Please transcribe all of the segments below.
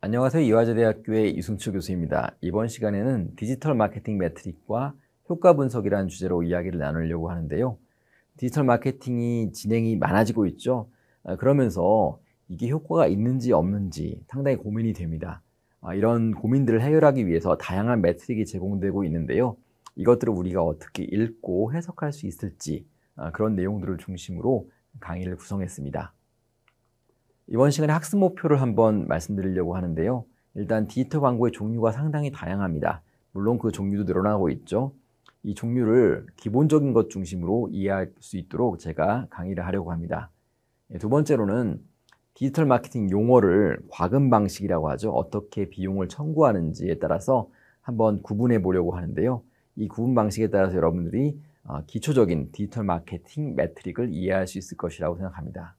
안녕하세요. 이화여대학교의 이승철 교수입니다. 이번 시간에는 디지털 마케팅 매트릭과 효과 분석이라는 주제로 이야기를 나누려고 하는데요. 디지털 마케팅이 진행이 많아지고 있죠. 그러면서 이게 효과가 있는지 없는지 상당히 고민이 됩니다. 이런 고민들을 해결하기 위해서 다양한 매트릭이 제공되고 있는데요. 이것들을 우리가 어떻게 읽고 해석할 수 있을지 그런 내용들을 중심으로 강의를 구성했습니다. 이번 시간에 학습 목표를 한번 말씀드리려고 하는데요. 일단 디지털 광고의 종류가 상당히 다양합니다. 물론 그 종류도 늘어나고 있죠. 이 종류를 기본적인 것 중심으로 이해할 수 있도록 제가 강의를 하려고 합니다. 두 번째로는 디지털 마케팅 용어를 과금 방식이라고 하죠. 어떻게 비용을 청구하는지에 따라서 한번 구분해 보려고 하는데요. 이 구분 방식에 따라서 여러분들이 기초적인 디지털 마케팅 매트릭을 이해할 수 있을 것이라고 생각합니다.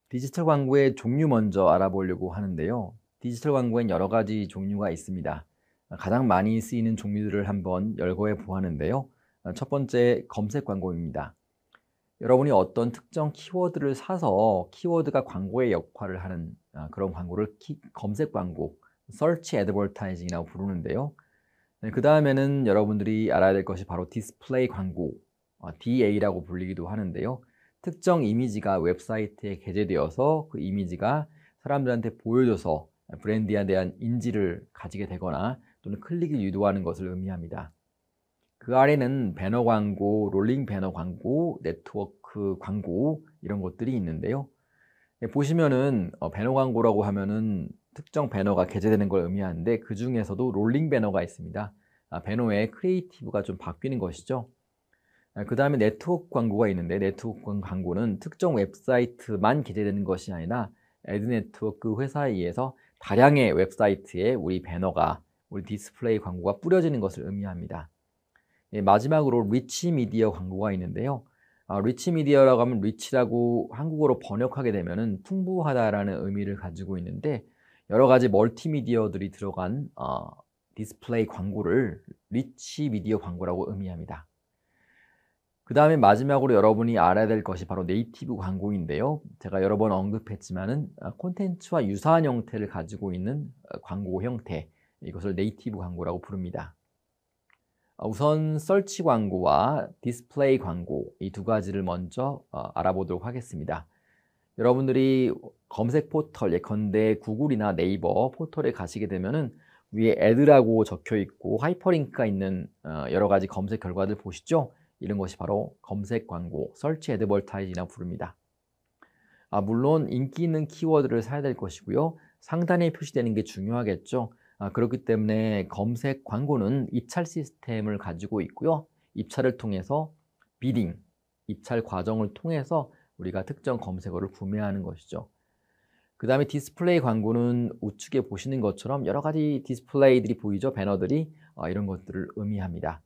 디지털 광고의 종류 먼저 알아보려고 하는데요. 디지털 광고엔 여러 가지 종류가 있습니다. 가장 많이 쓰이는 종류들을 한번 열거해 보았는데요. 첫 번째, 검색 광고입니다. 여러분이 어떤 특정 키워드를 사서 키워드가 광고의 역할을 하는 그런 광고를 검색 광고, Search Advertising이라고 부르는데요. 그 다음에는 여러분들이 알아야 될 것이 바로 디스플레이 광고, DA라고 불리기도 하는데요. 특정 이미지가 웹사이트에 게재되어서 그 이미지가 사람들한테 보여줘서 브랜드에 대한 인지를 가지게 되거나 또는 클릭을 유도하는 것을 의미합니다. 그 아래는 배너 광고, 롤링 배너 광고, 네트워크 광고 이런 것들이 있는데요. 보시면은 배너 광고라고 하면은 특정 배너가 게재되는 걸 의미하는데 그 중에서도 롤링 배너가 있습니다. 배너의 크리에이티브가 좀 바뀌는 것이죠. 그 다음에 네트워크 광고가 있는데 네트워크 광고는 특정 웹사이트만 게재되는 것이 아니라 애드네트워크 회사에 의해서 다량의 웹사이트에 우리 배너가, 우리 디스플레이 광고가 뿌려지는 것을 의미합니다. 마지막으로 리치 미디어 광고가 있는데요. 리치 미디어라고 하면 리치라고 한국어로 번역하게 되면은 풍부하다라는 의미를 가지고 있는데 여러 가지 멀티미디어들이 들어간 디스플레이 광고를 리치 미디어 광고라고 의미합니다. 그 다음에 마지막으로 여러분이 알아야 될 것이 바로 네이티브 광고인데요. 제가 여러 번 언급했지만은 콘텐츠와 유사한 형태를 가지고 있는 광고 형태, 이것을 네이티브 광고라고 부릅니다. 우선 서치 광고와 디스플레이 광고 이 두 가지를 먼저 알아보도록 하겠습니다. 여러분들이 검색 포털, 예컨대 구글이나 네이버 포털에 가시게 되면은 위에 애드라고 적혀 있고 하이퍼링크가 있는 여러 가지 검색 결과들 보시죠? 이런 것이 바로 검색 광고, 서치 애드버타이징이라고 부릅니다. 물론 인기 있는 키워드를 사야 될 것이고요. 상단에 표시되는 게 중요하겠죠. 그렇기 때문에 검색 광고는 입찰 시스템을 가지고 있고요. 입찰을 통해서 비딩, 입찰 과정을 통해서 우리가 특정 검색어를 구매하는 것이죠. 그 다음에 디스플레이 광고는 우측에 보시는 것처럼 여러 가지 디스플레이들이 보이죠. 배너들이 이런 것들을 의미합니다.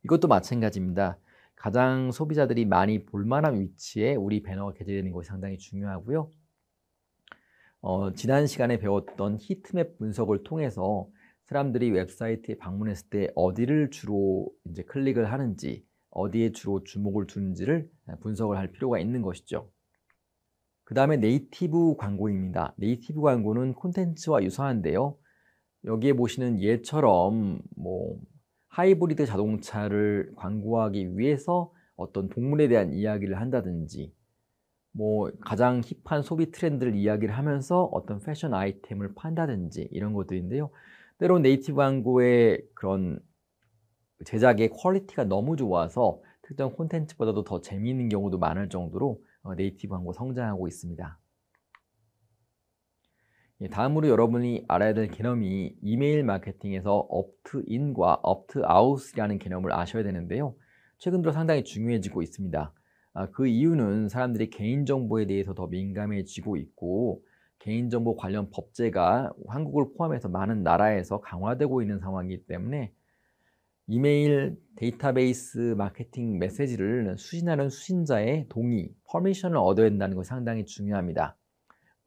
이것도 마찬가지입니다. 가장 소비자들이 많이 볼만한 위치에 우리 배너가 게재되는 것이 상당히 중요하고요. 지난 시간에 배웠던 히트맵 분석을 통해서 사람들이 웹사이트에 방문했을 때 어디를 주로 이제 클릭을 하는지, 어디에 주로 주목을 두는지를 분석을 할 필요가 있는 것이죠. 그 다음에 네이티브 광고입니다. 네이티브 광고는 콘텐츠와 유사한데요. 여기에 보시는 예처럼 하이브리드 자동차를 광고하기 위해서 어떤 동물에 대한 이야기를 한다든지 가장 힙한 소비 트렌드를 이야기를 하면서 어떤 패션 아이템을 판다든지 이런 것들인데요. 때론 네이티브 광고의 그런 제작의 퀄리티가 너무 좋아서 특정 콘텐츠보다도 더 재미있는 경우도 많을 정도로 네이티브 광고 성장하고 있습니다. 다음으로 여러분이 알아야 될 개념이 이메일 마케팅에서 opt인과 optout이라는 개념을 아셔야 되는데요. 최근 들어 상당히 중요해지고 있습니다. 그 이유는 사람들이 개인정보에 대해서 더 민감해지고 있고 개인정보 관련 법제가 한국을 포함해서 많은 나라에서 강화되고 있는 상황이기 때문에 이메일 데이터베이스 마케팅 메시지를 수신하는 수신자의 동의, 퍼미션을 얻어야 된다는 것이 상당히 중요합니다.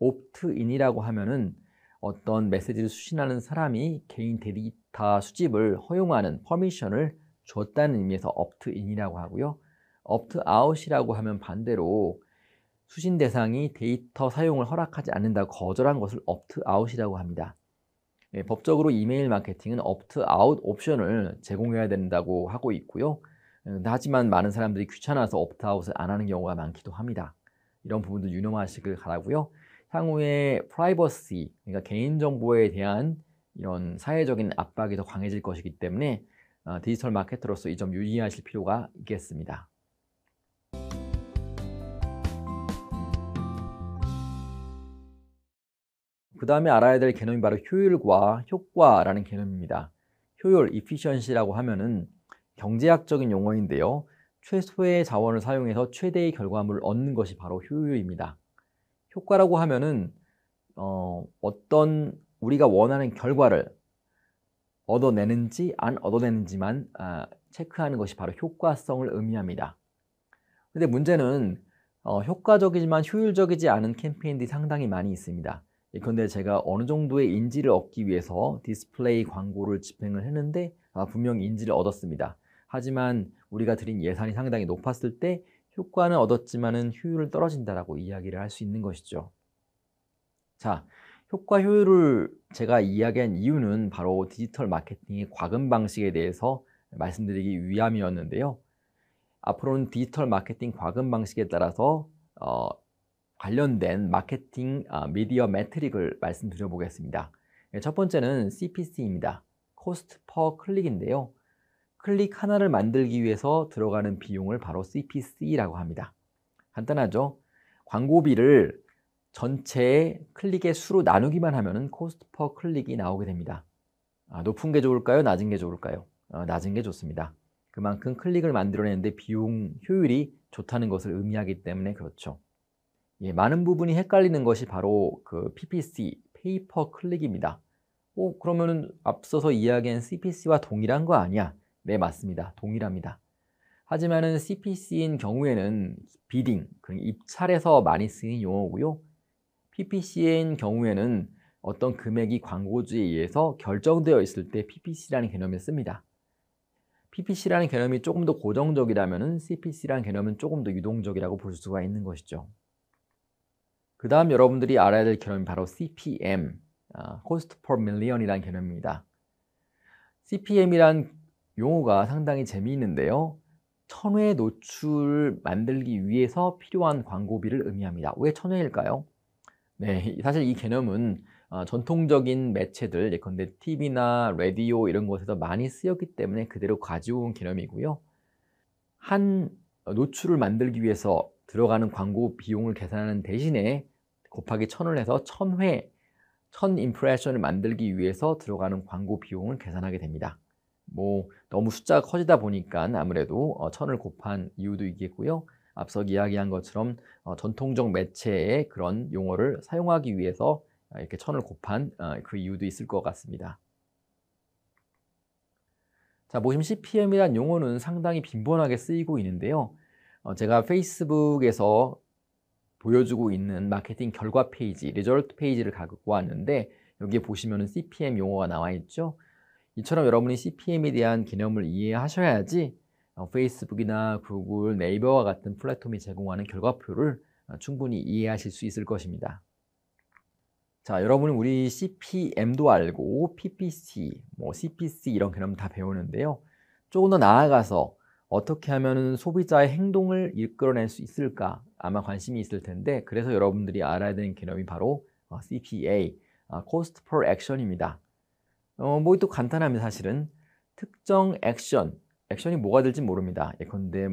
옵트인이라고 하면은 어떤 메시지를 수신하는 사람이 개인 데이터 수집을 허용하는 퍼미션을 줬다는 의미에서 옵트인이라고 하고요. opt-out이라고 하면 반대로 수신 대상이 데이터 사용을 허락하지 않는다고 거절한 것을 opt-out이라고 합니다. 법적으로 이메일 마케팅은 opt-out 옵션을 제공해야 된다고 하고 있고요. 하지만 많은 사람들이 귀찮아서 opt-out을 안 하는 경우가 많기도 합니다. 이런 부분도 유념하시길 바라고요. 향후에 프라이버시, 그러니까 개인정보에 대한 이런 사회적인 압박이 더 강해질 것이기 때문에 디지털 마케터로서 이 점 유의하실 필요가 있겠습니다. 그 다음에 알아야 될 개념이 바로 효율과 효과라는 개념입니다. 효율, efficiency라고 하면은 경제학적인 용어인데요. 최소의 자원을 사용해서 최대의 결과물을 얻는 것이 바로 효율입니다. 효과라고 하면은 어떤 우리가 원하는 결과를 얻어내는지 안 얻어내는지만 체크하는 것이 바로 효과성을 의미합니다. 근데 문제는 효과적이지만 효율적이지 않은 캠페인들이 상당히 많이 있습니다. 그런데 제가 어느 정도의 인지를 얻기 위해서 디스플레이 광고를 집행을 했는데 분명히 인지를 얻었습니다. 하지만 우리가 들인 예산이 상당히 높았을 때 효과는 얻었지만은 효율은 떨어진다라고 이야기를 할 수 있는 것이죠. 자, 효과 효율을 제가 이야기한 이유는 바로 디지털 마케팅의 과금 방식에 대해서 말씀드리기 위함이었는데요. 앞으로는 디지털 마케팅 과금 방식에 따라서 관련된 마케팅 미디어 매트릭을 말씀드려 보겠습니다. 첫 번째는 CPC입니다. Cost per Click인데요. 클릭 하나를 만들기 위해서 들어가는 비용을 바로 CPC라고 합니다. 간단하죠? 광고비를 전체 클릭의 수로 나누기만 하면 Cost per Click이 나오게 됩니다. 높은 게 좋을까요? 낮은 게 좋을까요? 낮은 게 좋습니다. 그만큼 클릭을 만들어내는데 비용 효율이 좋다는 것을 의미하기 때문에 그렇죠. 많은 부분이 헷갈리는 것이 바로 그 PPC, Pay per Click입니다. 그러면은 앞서서 이야기한 CPC와 동일한 거 아니야? 네, 맞습니다. 동일합니다. 하지만은 CPC인 경우에는 비딩, 입찰에서 많이 쓰이는 용어고요. PPC인 경우에는 어떤 금액이 광고주에 의해서 결정되어 있을 때 PPC라는 개념을 씁니다. PPC라는 개념이 조금 더 고정적이라면 CPC라는 개념은 조금 더 유동적이라고 볼 수가 있는 것이죠. 그 다음 여러분들이 알아야 될 개념이 바로 CPM, Cost per Million이라는 개념입니다. CPM이란 용어가 상당히 재미있는데요. 1000회 노출 만들기 위해서 필요한 광고비를 의미합니다. 왜 1000회일까요? 네, 사실 이 개념은 전통적인 매체들, 예컨대 TV나 라디오 이런 곳에서 많이 쓰였기 때문에 그대로 가져온 개념이고요. 한 노출을 만들기 위해서 들어가는 광고 비용을 계산하는 대신에 곱하기 1000을 해서 1000회, 1000 임프레션을 만들기 위해서 들어가는 광고 비용을 계산하게 됩니다. 너무 숫자가 커지다 보니까 아무래도 1000을 곱한 이유도 있겠고요. 앞서 이야기한 것처럼 전통적 매체의 그런 용어를 사용하기 위해서 이렇게 1000을 곱한 그 이유도 있을 것 같습니다. 자, 보시면 CPM이란 용어는 상당히 빈번하게 쓰이고 있는데요. 제가 페이스북에서 보여주고 있는 마케팅 결과 페이지, 리저트 페이지를 갖고 왔는데 여기에 보시면 CPM 용어가 나와 있죠. 이처럼 여러분이 CPM에 대한 개념을 이해하셔야지 페이스북이나 구글, 네이버와 같은 플랫폼이 제공하는 결과표를 충분히 이해하실 수 있을 것입니다. 자, 여러분은 우리 CPM도 알고 PPC, CPC 이런 개념 다 배우는데요. 조금 더 나아가서 어떻게 하면 소비자의 행동을 이끌어낼 수 있을까 아마 관심이 있을 텐데 그래서 여러분들이 알아야 되는 개념이 바로 CPA, Cost per Action입니다. 또 간단합니다. 사실은 특정 액션이 뭐가 될지 모릅니다. 예컨대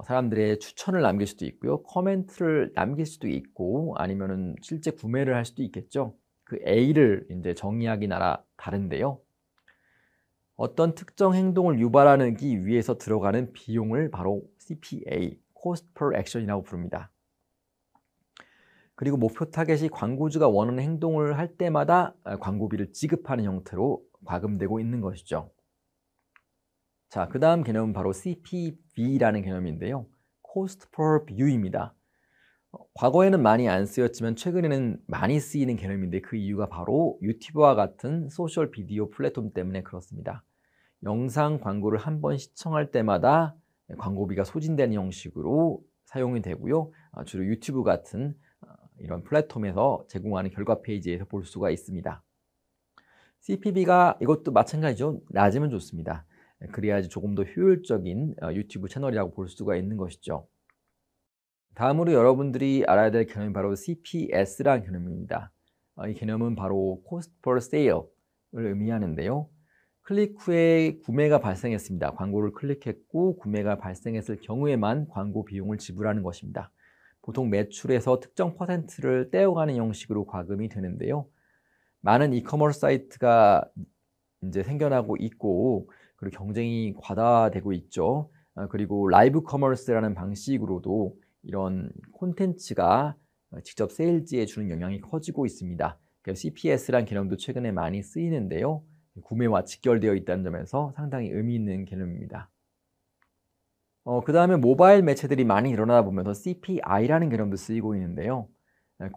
사람들의 추천을 남길 수도 있고요. 코멘트를 남길 수도 있고 아니면은 실제 구매를 할 수도 있겠죠. 그 A를 이제 정의하기 다른데요. 어떤 특정 행동을 유발하기 위해서 들어가는 비용을 바로 CPA, Cost per Action이라고 부릅니다. 그리고 목표 타겟이 광고주가 원하는 행동을 할 때마다 광고비를 지급하는 형태로 과금되고 있는 것이죠. 자, 그 다음 개념은 바로 CPV라는 개념인데요. Cost per View입니다. 과거에는 많이 안 쓰였지만 최근에는 많이 쓰이는 개념인데 그 이유가 바로 유튜브와 같은 소셜 비디오 플랫폼 때문에 그렇습니다. 영상 광고를 한 번 시청할 때마다 광고비가 소진되는 형식으로 사용이 되고요. 주로 유튜브 같은 이런 플랫폼에서 제공하는 결과 페이지에서 볼 수가 있습니다. CPB가 이것도 마찬가지죠. 낮으면 좋습니다. 그래야지 조금 더 효율적인 유튜브 채널이라고 볼 수가 있는 것이죠. 다음으로 여러분들이 알아야 될 개념이 바로 CPS라는 개념입니다. 이 개념은 바로 Cost per Sale을 의미하는데요. 클릭 후에 구매가 발생했습니다. 광고를 클릭했고 구매가 발생했을 경우에만 광고 비용을 지불하는 것입니다. 보통 매출에서 특정 퍼센트를 떼어가는 형식으로 과금이 되는데요. 많은 이커머스 사이트가 이제 생겨나고 있고 그리고 경쟁이 과다되고 있죠. 그리고 라이브 커머스라는 방식으로도 이런 콘텐츠가 직접 세일즈에 주는 영향이 커지고 있습니다. 그래서 CPS라는 개념도 최근에 많이 쓰이는데요. 구매와 직결되어 있다는 점에서 상당히 의미 있는 개념입니다. 그 다음에 모바일 매체들이 많이 일어나다 보면서 CPI라는 개념도 쓰이고 있는데요.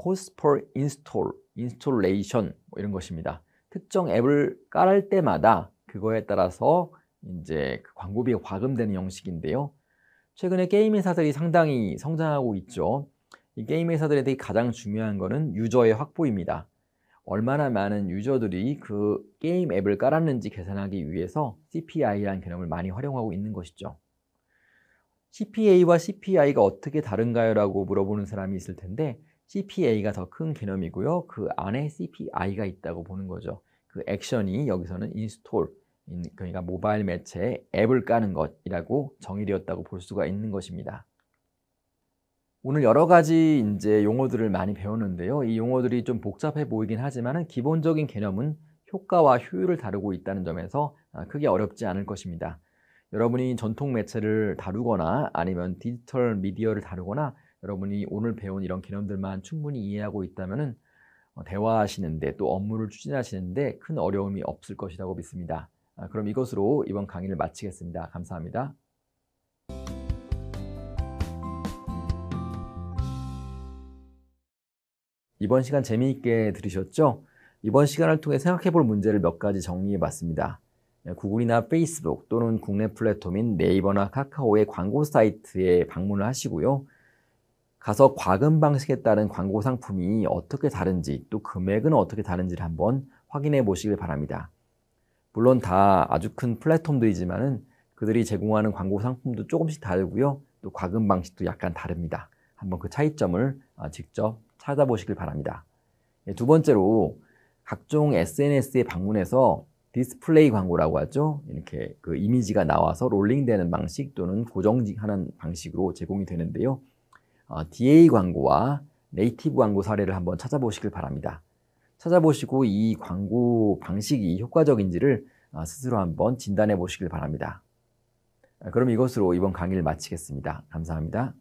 Cost per Install, Installation 이런 것입니다. 특정 앱을 깔을 때마다 그거에 따라서 이제 그 광고비가 과금되는 형식인데요. 최근에 게임 회사들이 상당히 성장하고 있죠. 이 게임 회사들에 가장 중요한 것은 유저의 확보입니다. 얼마나 많은 유저들이 그 게임 앱을 깔았는지 계산하기 위해서 CPI라는 개념을 많이 활용하고 있는 것이죠. CPA와 CPI가 어떻게 다른가요? 라고 물어보는 사람이 있을 텐데 CPA가 더 큰 개념이고요. 그 안에 CPI가 있다고 보는 거죠. 그 액션이 여기서는 인스톨, 그러니까 모바일 매체에 앱을 까는 것이라고 정의되었다고 볼 수가 있는 것입니다. 오늘 여러 가지 이제 용어들을 많이 배웠는데요. 이 용어들이 좀 복잡해 보이긴 하지만 기본적인 개념은 효과와 효율을 다루고 있다는 점에서 크게 어렵지 않을 것입니다. 여러분이 전통 매체를 다루거나 아니면 디지털 미디어를 다루거나 여러분이 오늘 배운 이런 개념들만 충분히 이해하고 있다면 대화하시는데 또 업무를 추진하시는데 큰 어려움이 없을 것이라고 믿습니다. 그럼 이것으로 이번 강의를 마치겠습니다. 감사합니다. 이번 시간 재미있게 들으셨죠? 이번 시간을 통해 생각해 볼 문제를 몇 가지 정리해 봤습니다. 구글이나 페이스북 또는 국내 플랫폼인 네이버나 카카오의 광고 사이트에 방문을 하시고요. 가서 과금 방식에 따른 광고 상품이 어떻게 다른지 또 금액은 어떻게 다른지를 한번 확인해 보시길 바랍니다. 물론 다 아주 큰 플랫폼들이지만은 그들이 제공하는 광고 상품도 조금씩 다르고요. 또 과금 방식도 약간 다릅니다. 한번 그 차이점을 직접 찾아보시길 바랍니다. 두 번째로 각종 SNS에 방문해서 디스플레이 광고라고 하죠. 이렇게 그 이미지가 나와서 롤링되는 방식 또는 고정하는 방식으로 제공이 되는데요. DA 광고와 네이티브 광고 사례를 한번 찾아보시길 바랍니다. 찾아보시고 이 광고 방식이 효과적인지를 스스로 한번 진단해 보시길 바랍니다. 그럼 이것으로 이번 강의를 마치겠습니다. 감사합니다.